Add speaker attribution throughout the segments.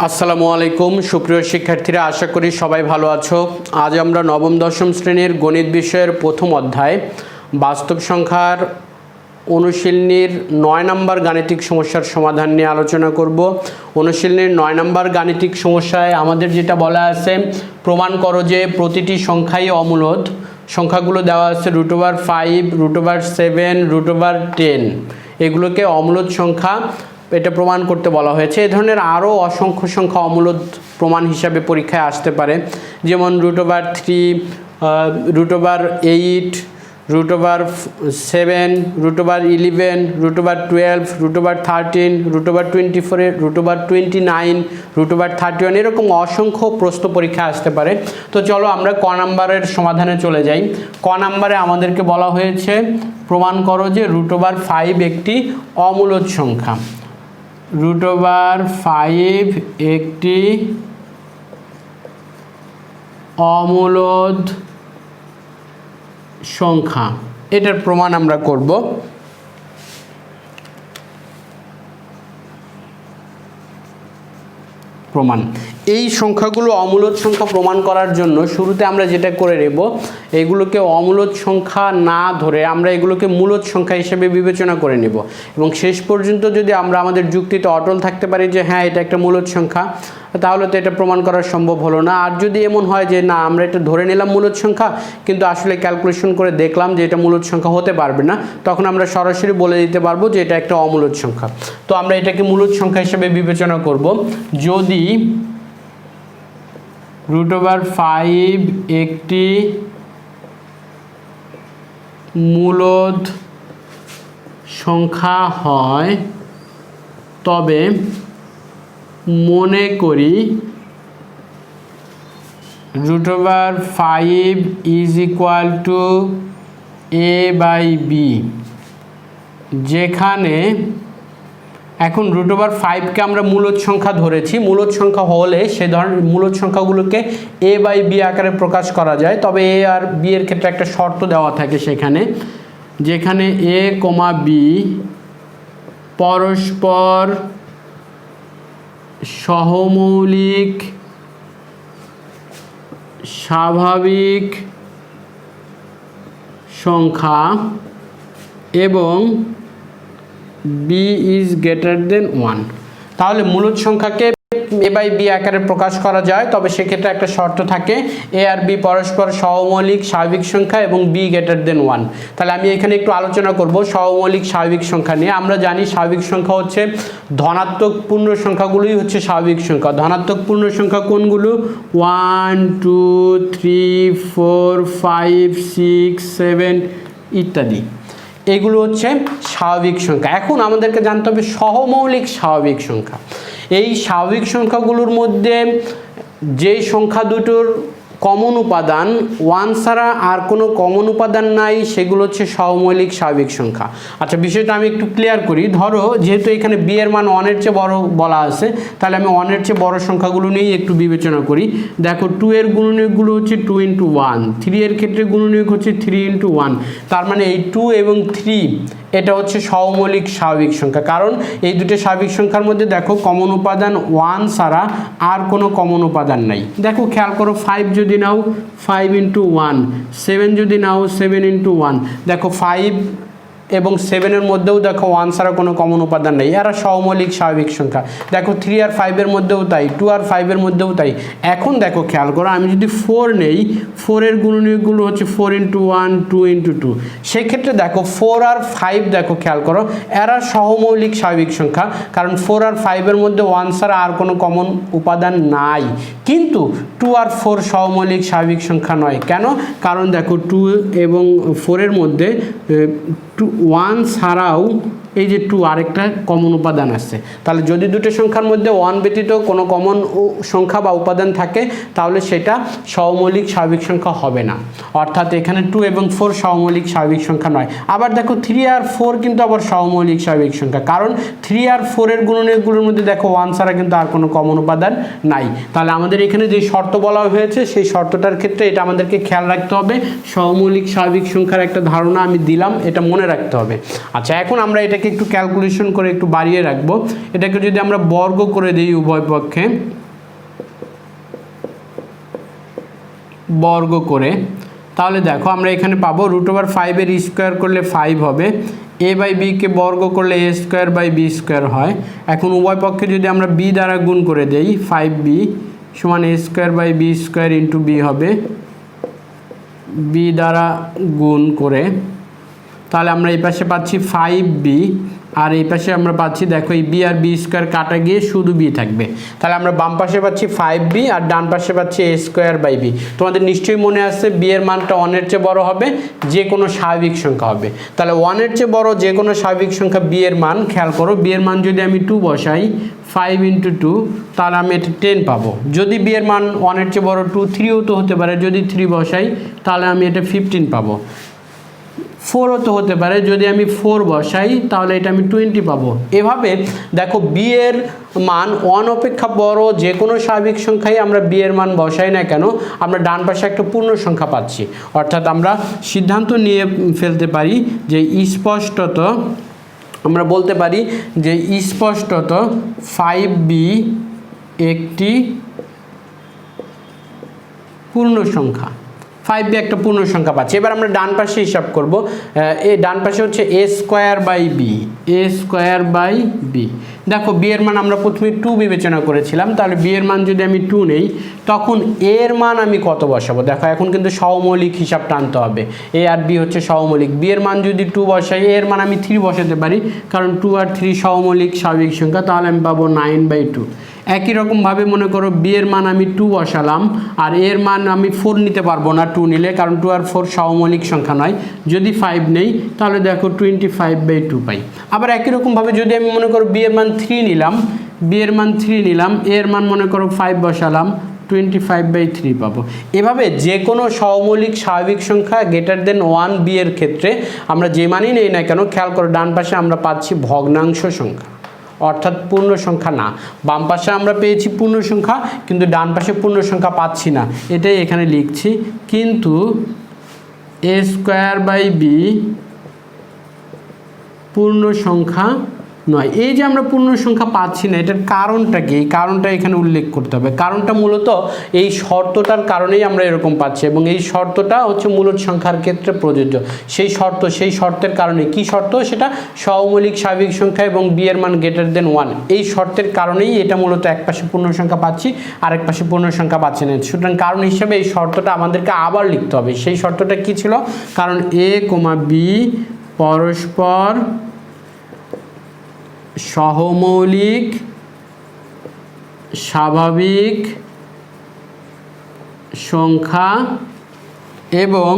Speaker 1: আসসালামু আলাইকুম সুপ্রিয় শিক্ষার্থীরা, আশা করি সবাই ভালো আছো। আজ আমরা নবম দশম শ্রেণীর গণিত বিষয়ের প্রথম অধ্যায় বাস্তব সংখ্যার অনুশীলনীর ৯ নম্বর গাণিতিক সমস্যার সমাধান নিয়ে আলোচনা করব। অনুশীলনীর ৯ নম্বর গাণিতিক সমস্যায় আমাদের যেটা বলা আছে, প্রমাণ করো যে প্রতিটি সংখ্যাই অমূলদ। সংখ্যাগুলো দেওয়া আছে √5, √7, √10, এগুলোকে অমূলদ সংখ্যা, এটা প্রমাণ করতে বলা হয়েছে। এই ধরনের আরও অসংখ্য সংখ্যা অমূলদ প্রমাণ হিসাবে পরীক্ষায় আসতে পারে, যেমন √3, √8, √7, √11, √12, √13, √24, √29, √31, এরকম অসংখ্য প্রশ্ন পরীক্ষায় আসতে পারে। তো চলো আমরা ক নাম্বারের সমাধানে চলে যাই। ক নাম্বারে আমাদেরকে বলা হয়েছে প্রমাণ করো যে √5 একটি অমূলদ সংখ্যা। √5 একটি অমূলদ সংখ্যা, এটার প্রমাণ আমরা করব। প্রমাণ, এই সংখ্যাগুলো অমূলদ সংখ্যা প্রমাণ করার জন্য শুরুতে আমরা যেটা করে নেব, এগুলোকে অমূলদ সংখ্যা না ধরে আমরা এগুলোকে মূলদ সংখ্যা হিসেবে বিবেচনা করে নেব, এবং শেষ পর্যন্ত যদি আমরা আমাদের যুক্তিতে অটল থাকতে পারি যে হ্যাঁ এটা একটা মূলদ সংখ্যা, তাহলে তো এটা প্রমাণ করা সম্ভব হলো না। আর যদি এমন হয় যে না, আমরা এটা ধরে নিলাম মূলদ সংখ্যা, কিন্তু আসলে ক্যালকুলেশন করে দেখলাম যে এটা মূলদ সংখ্যা হতে পারবে না, তখন আমরা সরাসরি বলে দিতে পারবো যে এটা একটা অমূলদ সংখ্যা। তো আমরা এটাকে মূলদ সংখ্যা হিসেবে বিবেচনা করব যদি √5 একটি মূলদ সংখ্যা হয়, তবে মনে করি √5 = a/b, যেখানে এখন √5কে আমরা মূলদ সংখ্যা ধরেছি। মূলদ সংখ্যা হলে সে ধরনের মূলদ সংখ্যাগুলোকে a/b আকারে প্রকাশ করা যায়, তবে a আর b এর ক্ষেত্রে একটা শর্ত দেওয়া থাকে সেখানে, যেখানে a, b পরস্পর সহমৌলিক স্বাভাবিক সংখ্যা এবং b > 1। তাহলে মূলদ সংখ্যাকে a/b আকারে প্রকাশ করা যায়, তবে সেক্ষেত্রে একটা শর্ত থাকে, a আর b পরস্পর সহমৌলিক স্বাভাবিক সংখ্যা এবং b > 1। তাহলে আমি এখানে একটু আলোচনা করব সহমৌলিক স্বাভাবিক সংখ্যা নিয়ে। আমরা জানি স্বাভাবিক সংখ্যা হচ্ছে ধনাত্মক পূর্ণ সংখ্যাগুলোই হচ্ছে স্বাভাবিক সংখ্যা। ধনাত্মক পূর্ণ সংখ্যা কোনগুলো? 1, 2, 3, 4, 5, 6, 7 ইত্যাদি, এগুলো হচ্ছে স্বাভাবিক সংখ্যা। এখন আমাদেরকে জানতে হবে সহমৌলিক স্বাভাবিক সংখ্যা। এই স্বাভাবিক সংখ্যাগুলোর মধ্যে যেই সংখ্যা দুটোর কমন উপাদান 1 ছাড়া আর কোনো কমন উপাদান নাই, সেগুলো হচ্ছে সহমৌলিক স্বাভাবিক সংখ্যা। আচ্ছা, বিষয়টা আমি একটু ক্লিয়ার করি। ধরো যেহেতু এখানে b এর মান 1 এর চেয়ে বড় বলা আছে, তাহলে আমি 1 এর চেয়ে বড় সংখ্যাগুলো নিয়েই একটু বিবেচনা করি। দেখো 2 এর গুণনীয়কগুলো হচ্ছে 2 × 1, 3 এর ক্ষেত্রে গুণনীয়ক হচ্ছে 3 × 1। তার মানে এই 2 এবং 3 এটা হচ্ছে সহমৌলিক স্বাভাবিক সংখ্যা, কারণ এই দুটো স্বাভাবিক সংখ্যার মধ্যে দেখো কমন উপাদান 1 ছাড়া আর কোনো কমন উপাদান নাই। দেখো খেয়াল করো, 5 যদি নাও 5 × 1, 7 যদি নাও 7 × 1, দেখো 5 এবং 7 এর মধ্যেও দেখো 1 ছাড়া কোনো কমন উপাদান নেই, এরা সহমৌলিক স্বাভাবিক সংখ্যা। দেখো 3 আর 5 এর মধ্যেও তাই, 2 আর 5 এর মধ্যেও তাই। এখন দেখো খেয়াল করো, আমি যদি 4 নেই, 4 এর গুণনীয়কগুলো হচ্ছে 4 × 1, 2 × 2। সেক্ষেত্রে দেখো 4 আর 5, দেখো খেয়াল করো, এরা সহমৌলিক স্বাভাবিক সংখ্যা, কারণ 4 আর 5 এর মধ্যে 1 ছাড়া আর কোনো কমন উপাদান নাই। কিন্তু 2 আর 4 সহমৌলিক স্বাভাবিক সংখ্যা নয়। কেন? কারণ দেখো 2 এবং 4 এর মধ্যে 1 ছাড়াও এই যে 2 আরেকটা কমন উপাদান আছে। তাহলে যদি দুটো সংখ্যার মধ্যে 1 ব্যতীত কোনো কমন সংখ্যা বা উপাদান থাকে, তাহলে সেটা সহমৌলিক স্বাভাবিক সংখ্যা হবে না। অর্থাৎ এখানে 2 এবং 4 সহমৌলিক স্বাভাবিক সংখ্যা নয়। আবার দেখো 3 আর 4 কিন্তু আবার সহমৌলিক স্বাভাবিক সংখ্যা, কারণ 3 আর 4 এর গুণনীয়কগুলোর মধ্যে দেখো 1 ছাড়া কিন্তু আর কোনো কমন উপাদান নাই। তাহলে আমাদের এখানে যে শর্ত বলা হয়েছে, সেই শর্তটার ক্ষেত্রে এটা আমাদেরকে খেয়াল রাখতে হবে। সহমৌলিক স্বাভাবিক সংখ্যার একটা ধারণা আমি দিলাম, এটা মনে রাখতে হবে। আচ্ছা, এখন আমরা এটাকে এটাকে একটু ক্যালকুলেশন করে একটু বাড়িয়ে রাখবো। এটাকে যদি আমরা বর্গ করে দিই উভয় পক্ষে, বর্গ করে, তাহলে দেখো আমরা এখানে পাবো √5 স্কোয়ার করলে 5 হবে, a বাই বিকে বর্গ করলে a square by b square হয়। এখন উভয় পক্ষে যদি আমরা b দ্বারা গুণ করে দেই 5b সমান a square by b square into b হবে, b দ্বারা গুণ করে তাহলে আমরা এই পাশে পাচ্ছি 5b, আর এই পাশে আমরা পাচ্ছি দেখো এই বি আর বি স্কোয়ার কাটা গিয়ে শুধু বি থাকবে। তাহলে আমরা বাম পাশে পাচ্ছি 5b আর ডান পাশে পাচ্ছি a স্কোয়ার বাই বি। তোমাদের নিশ্চয়ই মনে আছে বি এর মানটা 1-এর চেয়ে বড় হবে, যে কোনো স্বাভাবিক সংখ্যা হবে। তাহলে 1-এর চেয়ে বড় যে কোনো স্বাভাবিক সংখ্যা বি এর মান, খেয়াল করো বি এর মান যদি আমি 2 বসাই 5 × 2 তাহলে আমি এটা 10 পাবো। যদি বি এর মান 1-এর চেয়ে বড় 2, 3ও তো হতে পারে, যদি 3 বসাই তাহলে আমি এটা 15 পাবো। 4ও তো হতে পারে, যদি আমি 4 বসাই তাহলে এটা আমি 20 পাবো। এভাবে দেখো বি এর মান 1 অপেক্ষা বড় যে কোনো স্বাভাবিক সংখ্যায় আমরা বি এর মান বসাই না কেন, আমরা ডান পাশে একটা পূর্ণ সংখ্যা পাচ্ছি। অর্থাৎ আমরা সিদ্ধান্ত নিয়ে ফেলতে পারি যে স্পষ্টত আমরা বলতে পারি যে স্পষ্টত 5b একটি পূর্ণ সংখ্যা, 5b একটা পূর্ণ সংখ্যা পাচ্ছি। এবার আমরা ডান পাশে হিসাব করব। এই ডান পাশে হচ্ছে a square by b, a square by b. দেখো বি এর মান আমরা প্রথমে 2 বিবেচনা করেছিলাম, তাহলে বি এর মান যদি আমি 2 নেই তখন a এর মান আমি কত বসাবো। দেখো এখন কিন্তু সহমৌলিক হিসাব টানতে হবে, a আর b হচ্ছে সহমৌলিক। বি এর মান যদি 2 বসাই, a এর মান আমি 3 বসাতে পারি, কারণ 2 আর 3 সহমৌলিক স্বাভাবিক সংখ্যা, তাহলে আমি পাবো 9/2। একই রকমভাবে মনে করো বি এর মান আমি 2 বসালাম, আর এর মান আমি 4 নিতে পারবো না 2 নিলে, কারণ 2 আর 4 সহমৌলিক সংখ্যা নয়। যদি 5 নেই তাহলে দেখো 25/2 পাই। আবার একই রকমভাবে যদি আমি মনে করো বি এর মান 3 নিলাম, বি এর মান 3 নিলাম, এর মান মনে করো 5 বসালাম, 25/3 পাবো। এভাবে যে কোনো সহমৌলিক স্বাভাবিক সংখ্যা > 1 বি এর ক্ষেত্রে আমরা যে মানই নেই না কেন, খেয়াল করো ডান পাশে আমরা পাচ্ছি ভগ্নাংশ সংখ্যা, অর্থাৎ পূর্ণ সংখ্যা না। বাম পাশে আমরা পেয়েছি পূর্ণ সংখ্যা, কিন্তু ডান পাশে পূর্ণ সংখ্যা পাচ্ছি না, এটাই এখানে লিখছি। কিন্তু a স্কোয়ার বাই বি পূর্ণ সংখ্যা নয়। এই যে আমরা পূর্ণ সংখ্যা পাচ্ছি না, এটার কারণটা কি, এই কারণটা এখানে উল্লেখ করতে হবে। কারণটা মূলত এই শর্তটার কারণেই আমরা এরকম পাচ্ছি, এবং এই শর্তটা হচ্ছে মূলদ সংখ্যার ক্ষেত্রে প্রযোজ্য। সেই শর্তের কারণে, কি শর্ত সেটা, সহমৌলিক স্বাভাবিক সংখ্যা এবং বি এর মান > 1, এই শর্তের কারণেই এটা মূলত এক পাশে পূর্ণ সংখ্যা পাচ্ছি, আরেক পাশে পূর্ণ সংখ্যা পাচ্ছি না। সুতরাং কারণ হিসেবে এই শর্তটা আমাদেরকে আবার লিখতে হবে। সেই শর্তটা কি ছিল, কারণ a, b পরস্পর সহমৌলিক স্বাভাবিক সংখ্যা এবং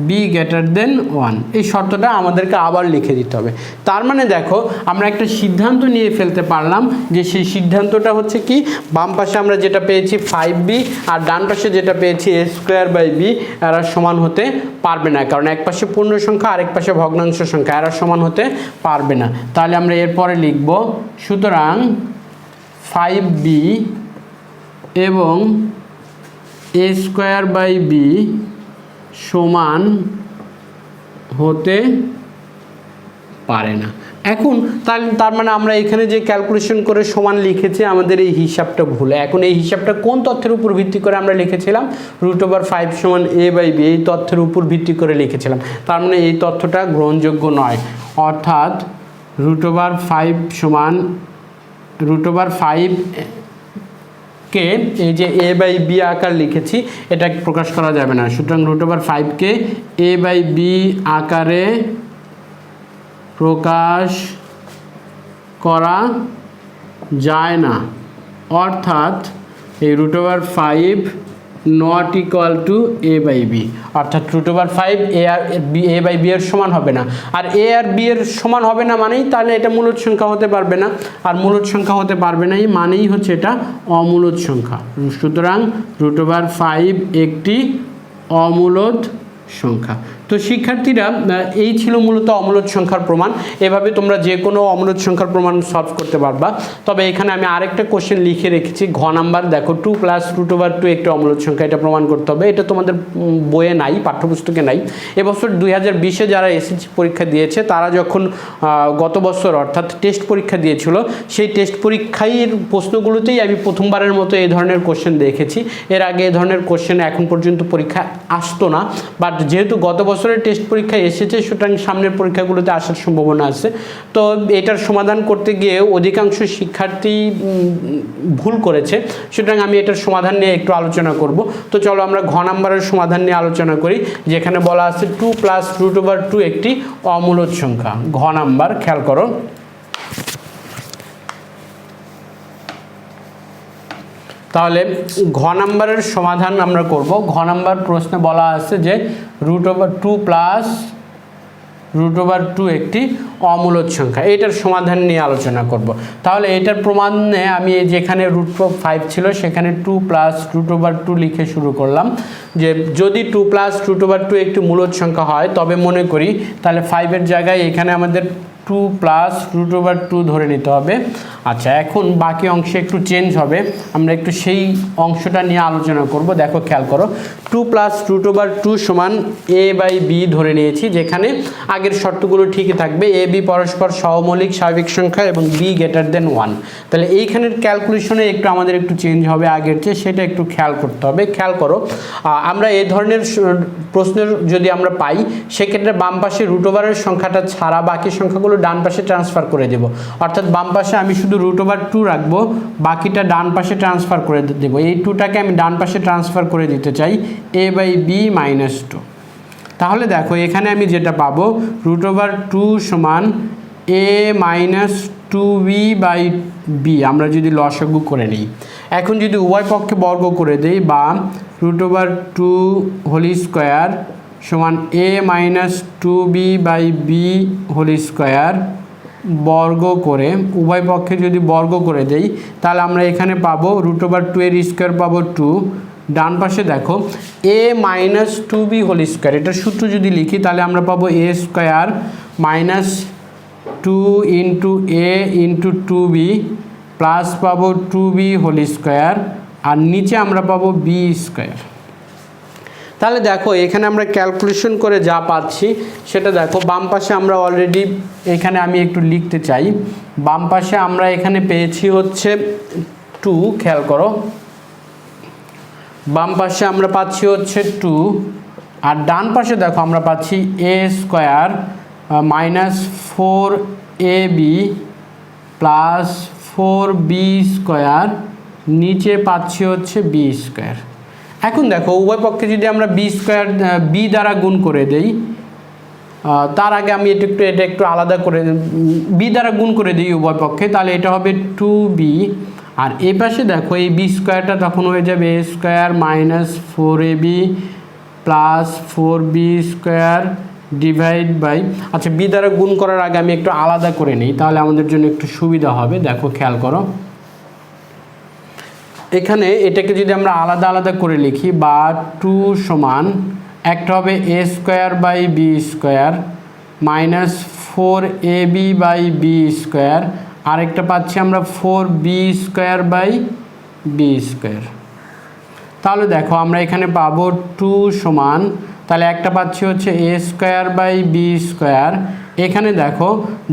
Speaker 1: b > 1, এই শর্তটা আমাদেরকে আবার লিখে দিতে হবে। তার মানে দেখো আমরা একটা সিদ্ধান্ত নিয়ে ফেলতে পারলাম, যে সেই সিদ্ধান্তটা হচ্ছে কি, বাম পাশে আমরা যেটা পেয়েছি 5b আর ডান পাশে যেটা পেয়েছি a স্কোয়ার বাই বি, এরা সমান হতে পারবে না, কারণ এক পাশে পূর্ণ সংখ্যা আরেক পাশে ভগ্নাংশ সংখ্যা, এরা সমান হতে পারবে না। তাহলে আমরা এরপরে লিখব, সুতরাং 5b এবং a স্কোয়ার বাই বি সমান হতে পারে না। এখন তার মানে আমরা এখানে যে ক্যালকুলেশন করে সমান লিখেছি, আমাদের এই হিসাবটা ভুল। এখন এই হিসাবটা কোন তথ্যের উপর ভিত্তি করে আমরা লিখেছিলাম, √5 সমান a/b, এই তথ্যের উপর ভিত্তি করে লিখেছিলাম। তার মানে এই তথ্যটা গ্রহণযোগ্য নয়, অর্থাৎ √5 সমান √5 কে এই যে a/b আকার লিখেছি, এটা প্রকাশ করা যাবে না। সুতরাং √5 কে a/b আকারে প্রকাশ করা যায় না, অর্থাৎ এই √5 নট ইকুয়াল টু a/b, অর্থাৎ √5 a/b এর সমান হবে না। আর a আর b এর সমান হবে না মানেই তাহলে এটা মূলদ সংখ্যা হতে পারবে না, আর মূলদ সংখ্যা হতে পারবে না এই মানেই হচ্ছে এটা অমূলদ সংখ্যা। সুতরাং √5 একটি অমূলদ সংখ্যা। তো শিক্ষার্থীরা এই ছিল মূলত অমূলদ সংখ্যার প্রমাণ। এভাবে তোমরা যে কোনো অমূলদ সংখ্যার প্রমাণ সলভ করতে পারবা। তবে এখানে আমি আরেকটা কোশ্চেন লিখে রেখেছি, ঘ নাম্বার দেখো 2 + √2 একটি অমূলদ সংখ্যা, এটা প্রমাণ করতে হবে। এটা তোমাদের বইয়ে নাই, পাঠ্যপুস্তকে নাই। এবছর 2020-এ যারা এসএসসি পরীক্ষা দিয়েছে তারা যখন গত বছর অর্থাৎ টেস্ট পরীক্ষা দিয়েছিল, সেই টেস্ট পরীক্ষার প্রশ্নগুলোতেই আমি প্রথমবারের মতো এই ধরনের কোশ্চেন দেখেছি। এর আগে এই ধরনের কোশ্চেন এখন পর্যন্ত পরীক্ষা আসতো না, বাট যেহেতু গত বছরের টেস্ট পরীক্ষায় এসেছে সুতরাং সামনের পরীক্ষাগুলোতে আসার সম্ভাবনা আছে। তো এটার সমাধান করতে গিয়ে অধিকাংশ শিক্ষার্থী ভুল করেছে, সুতরাং আমি এটার সমাধান নিয়ে একটু আলোচনা করব। তো চলো আমরা ঘ নাম্বারের সমাধান নিয়ে আলোচনা করি, যেখানে বলা আছে 2 + √2 একটি অমূলদ সংখ্যা। ঘ নাম্বার খেয়াল করো। তাহলে ঘ নাম্বারের সমাধান আমরা করব। ঘ নাম্বার প্রশ্নে বলা আছে যে √2 + √2 একটি অমূলদ সংখ্যা, এটার সমাধান নিয়ে আলোচনা করব। তাহলে এটার প্রমাণে আমি যেখানে √5 ছিল সেখানে 2 + √2 লিখে শুরু করলাম, যে যদি 2 + √2 একটি মূলদ সংখ্যা হয় তবে মনে করি তাহলে 5-এর জায়গায় এখানে আমাদের 2 + √2 ধরে নিতে হবে। আচ্ছা, এখন বাকি অংশে একটু চেঞ্জ হবে, আমরা একটু সেই অংশটা নিয়ে আলোচনা করব। দেখো খেয়াল করো, 2 + √2 সমান a/b ধরে নিয়েছি, যেখানে আগের শর্তগুলো ঠিকই থাকবে, a b পরস্পর সহমৌলিক স্বাভাবিক সংখ্যা এবং b > 1। তাহলে এইখানের ক্যালকুলেশনে একটু আমাদের একটু চেঞ্জ হবে আগের চেয়ে, সেটা একটু খেয়াল করতে হবে। খেয়াল করো, আমরা এই ধরনের প্রশ্নের যদি আমরা পাই সেক্ষেত্রে বাম পাশে √এর সংখ্যাটা ছাড়া বাকি সংখ্যাগুলো ডান পাশে ট্রান্সফার করে দেব। অর্থাৎ বাম পাশে আমি শুধু √2 রাখবো, বাকিটা ডান পাশে ট্রান্সফার করে দেব। এই 2টাকে আমি ডান পাশে ট্রান্সফার করে দিতে চাই, a/b - 2। তাহলে দেখো এখানে আমি যেটা পাবো √2 সমান a - 2b/b, আমরা যদি লসাগু করে নিই। এখন যদি উভয় পক্ষে বর্গ করে দেই, বা √2² সমান a - 2b/b² বর্গ করে উভয় পক্ষে যদি বর্গ করে দেই, তাহলে আমরা এখানে পাবো √2 এর স্কোয়ার পাবো 2, ডান পাশে দেখো a - 2b² এটার সূত্র যদি লিখি তাহলে আমরা পাবো a² - 2 × a × 2b প্লাস পাবো 2b² আর নিচে আমরা পাবো b²। তাহলে দেখো এখানে আমরা ক্যালকুলেশন করে যা পাচ্ছি সেটা দেখো, বাম পাশে আমরা অলরেডি এখানে আমি একটু লিখতে চাই, বাম পাশে আমরা এখানে পেয়েছি হচ্ছে 2, খেয়াল করো বাম পাশে আমরা পাচ্ছি হচ্ছে 2, আর ডান পাশে দেখো আমরা পাচ্ছি a² - 4ab + 4b², নিচে পাচ্ছি হচ্ছে b²। এখন দেখো উভয় পক্ষে যদি আমরা b² দ্বারা গুণ করে দেই, তার আগে আমি এটা একটু আলাদা করে b দ্বারা গুণ করে দিই উভয় পক্ষে, তাহলে এটা হবে 2b, আর এই পাশে দেখো এই b²টা তখন হয়ে যাবে a² - 4ab + 4b² আচ্ছা, b দ্বারা গুণ করার আগে আমি একটু আলাদা করে নিই, তাহলে আমাদের জন্য একটু সুবিধা হবে। দেখো খেয়াল করো, এখানে এটাকে যদি আমরা আলাদা আলাদা করে লিখি, বা 2 সমান একটা হবে a²/b² -4ab/b², আরেকটা পাচ্ছি আমরা 4b²/b²। তাহলে দেখো আমরা এখানে পাবো 2 সমান, তাহলে একটা পাচ্ছি হচ্ছে a²/b², এখানে দেখো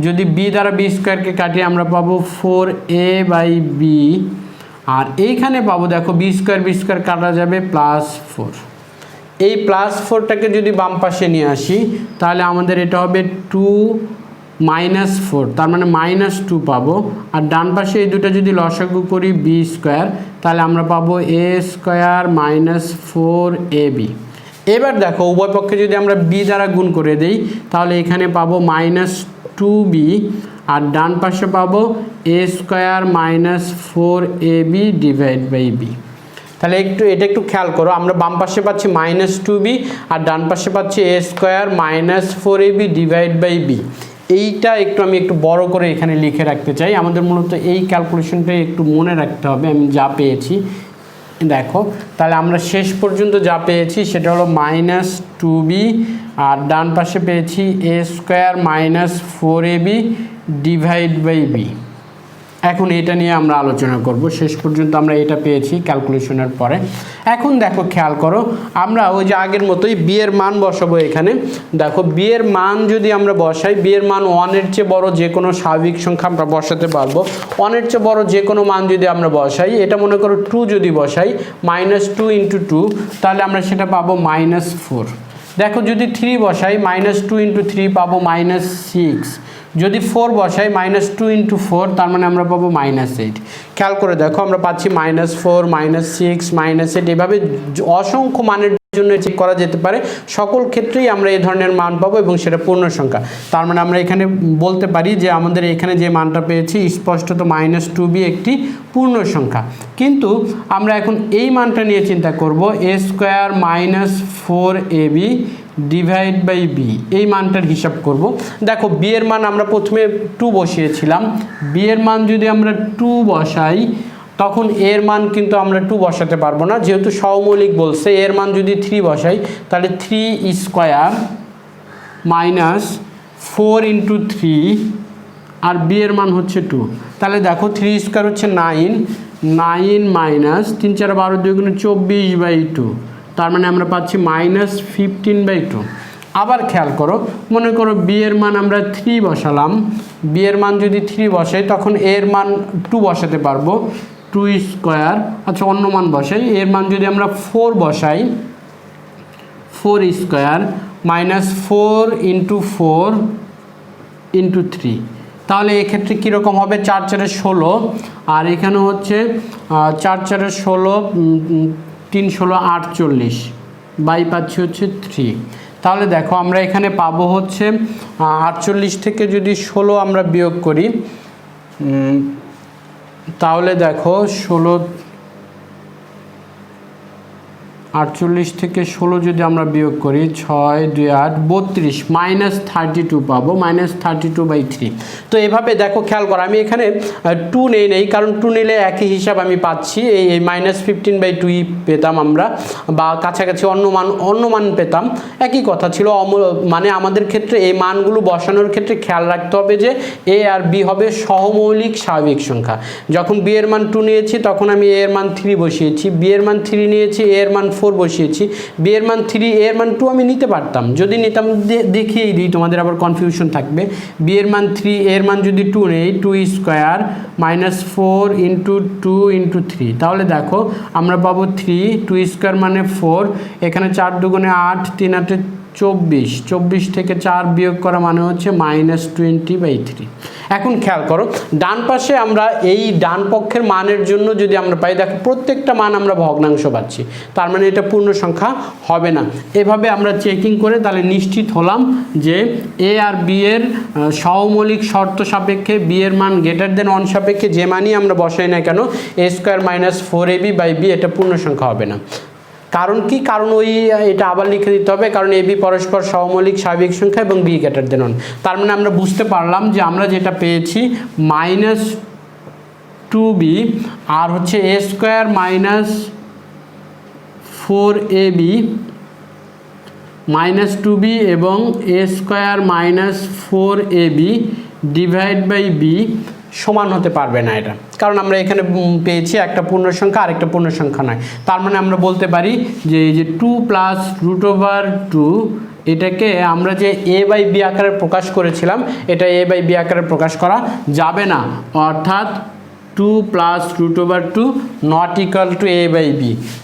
Speaker 1: যদি b দ্বারা b²কে কাটিয়ে আমরা পাবো 4a/b, আর এইখানে পাবো দেখো b² কাটা যাবে +4। এই +4টাকে যদি বাম পাশে নিয়ে আসি তাহলে আমাদের এটা হবে 2 - 4, তার মানে -2 পাবো, আর ডান পাশে এই দুটো যদি লসাগু করি b², তাহলে আমরা পাবো a² - 4ab। এবার দেখো উভয় পক্ষে যদি আমরা b দ্বারা গুণ করে দেই তাহলে এখানে পাবো -2b, আর ডান পাশে পাবো a² - 4ab/b। তাহলে এটা একটু খেয়াল করো, আমরা বাম পাশে পাচ্ছি -2b আর ডান পাশে পাচ্ছি a² - 4ab/b। এইটা আমি একটু বড় করে এখানে লিখে রাখতে চাই, আমাদের মূলত এই ক্যালকুলেশনটাই একটু মনে রাখতে হবে। আমি যা পেয়েছি দেখো তাহলে আমরা শেষ পর্যন্ত যা পেয়েছি সেটা হলো -2b, আর ডান পাশে পেয়েছি a² - 4ab divide by B. এখন এটা নিয়ে আমরা আলোচনা করব। শেষ পর্যন্ত আমরা এটা পেয়েছি ক্যালকুলেশনের পরে। এখন দেখো খেয়াল করো, আমরা ওই যে আগের মতোই বি এর মান বসাবো এখানে। দেখো বি এর মান যদি আমরা বসাই, বি এর মান 1-এর চেয়ে বড় যে কোনো স্বাভাবিক সংখ্যা আমরা বসাতে পারবো। 1-এর চেয়ে বড় যে কোনো মান যদি আমরা বসাই, এটা মনে করো 2 যদি বসাই, -2 × 2, তাহলে আমরা সেটা পাবো -4। দেখো যদি 3 বসাই, -2 × 3 পাবো -6। যদি 4 বসাই, -2 × 4, তার মানে আমরা পাবো -8। খেয়াল করে দেখো আমরা পাচ্ছি -4, -6, -8, এভাবে অসংখ্য মানের জন্য চেক করা যেতে পারে। সকল ক্ষেত্রেই আমরা এই ধরনের মান পাবো এবং সেটা পূর্ণ সংখ্যা। তার মানে আমরা এখানে বলতে পারি যে আমাদের এখানে যে মানটা পেয়েছি স্পষ্টত -2b একটি পূর্ণ সংখ্যা। কিন্তু আমরা এখন এই মানটা নিয়ে চিন্তা করব, a² - 4ab divide by B, এই মানটার হিসাব করব। দেখো বি এর মান আমরা প্রথমে 2 বসিয়েছিলাম। বি এর মান যদি আমরা 2 বসাই, তখন এর মান কিন্তু আমরা 2 বসাতে পারবো না, যেহেতু সহমৌলিক বলছে। এর মান যদি 3 বসাই, তাহলে 3² - 4 × 3, আর বি এর মান হচ্ছে 2। তাহলে দেখো 3² হচ্ছে 9, 9 - 3 × 4 = 12, 2 × 24/2, তার মানে আমরা পাচ্ছি -15/2। আবার খেয়াল করো, মনে করো বি এর মান আমরা 3 বসালাম। বি এর মান যদি 3 বসাই, তখন এর মান 2 বসাতে পারবো, 2²। আচ্ছা অন্য মান বসাই, এর মান যদি আমরা 4 বসাই, 4² - 4 × 4 × 3, তাহলে এক্ষেত্রে কীরকম হবে? 4 × 4 = 16, আর এখানে হচ্ছে 4 × 4 = 16, 3 × 16 = 48, বাই পাচ্ছি হচ্ছে 3। তাহলে দেখো আমরা এখানে পাবো হচ্ছে 48 থেকে যদি 16 আমরা বিয়োগ করি, তাহলে দেখো 48 থেকে 16 যদি আমরা বিয়োগ করি, 6 2 8 32, -32 পাবো, -32/3। তো এভাবে দেখো খেয়াল করো, আমি এখানে 2 নেই, কারণ 2 নিলে একই হিসাব আমি পাচ্ছি, এই -15/2 পেতাম আমরা, বা কাছাকাছি অন্য মান পেতাম, একই কথা ছিল। মানে আমাদের ক্ষেত্রে এই মানগুলো বসানোর ক্ষেত্রে খেয়াল রাখতে হবে যে এ আর বি হবে সহমৌলিক স্বাভাবিক সংখ্যা। যখন বি এর মান 2 নিয়েছি, তখন আমি এ এর মান 3 বসিয়েছি। বি এর মান 3 নিয়েছি, এ এর মান 4 বসিয়েছি। বি এর মান 3, এ এর মান 2 আমি নিতে পারতাম, যদি নিতাম দেখিয়েই দিই, তোমাদের আবার কনফিউশন থাকবে। বি এর মান 3, এর মান যদি 2 নেই, 2² - 4 × 2 × 3, তাহলে দেখো আমরা পাবো 3, 2² মানে 4, এখানে 4 × 2 = 8, 3 × 8 = 24, 24 থেকে 4 বিয়োগ করা মানে হচ্ছে -20/3। এখন খেয়াল করো, ডান পাশে আমরা এই ডান পক্ষের মানের জন্য যদি আমরা পাই, দেখো প্রত্যেকটা মান আমরা ভগ্নাংশ পাচ্ছি, তার মানে এটা পূর্ণ সংখ্যা হবে না। এভাবে আমরা চেকিং করে তাহলে নিশ্চিত হলাম যে এ আর বি এর সহমৌলিক শর্ত সাপেক্ষে বি এর মান > 1 সাপেক্ষে যে মানই আমরা বসাই না কেন, a² - 4ab/b এটা পূর্ণ সংখ্যা হবে না। কারণ কি? কারণ এটা আবার লিখে দিতে হবে, কারণ এ বি পরস্পর সহমৌলিক স্বাভাবিক সংখ্যা এবং বি > 1। তার মানে আমরা বুঝতে পারলাম যে আমরা যেটা পেয়েছি -2b আর হচ্ছে a² - 4ab, -2b এবং a² - 4ab divide by B সমান হতে পারবে না এটা, কারণ আমরা এখানে পেয়েছি একটা পূর্ণ সংখ্যা আর একটা পূর্ণ সংখ্যা নয়। তার মানে আমরা বলতে পারি যে এই যে 2 + √2, এটাকে আমরা যে a/b আকারে প্রকাশ করেছিলাম, এটা a/b আকারে প্রকাশ করা যাবে না, অর্থাৎ 2 + √2 ≠ a/b।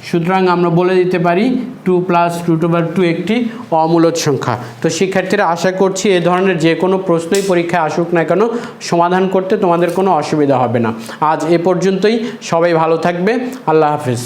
Speaker 1: সুতরাং আমরা বলে দিতে পারি 2 + √2 একটি অমূলদ সংখ্যা। তো শিক্ষার্থীরা, আশা করছি এ ধরনের যে কোনো প্রশ্নই পরীক্ষায় আসুক না কেন, সমাধান করতে তোমাদের কোনো অসুবিধা হবে না। আজ এ পর্যন্তই, সবাই ভালো থাকবে, আল্লাহ হাফেজ।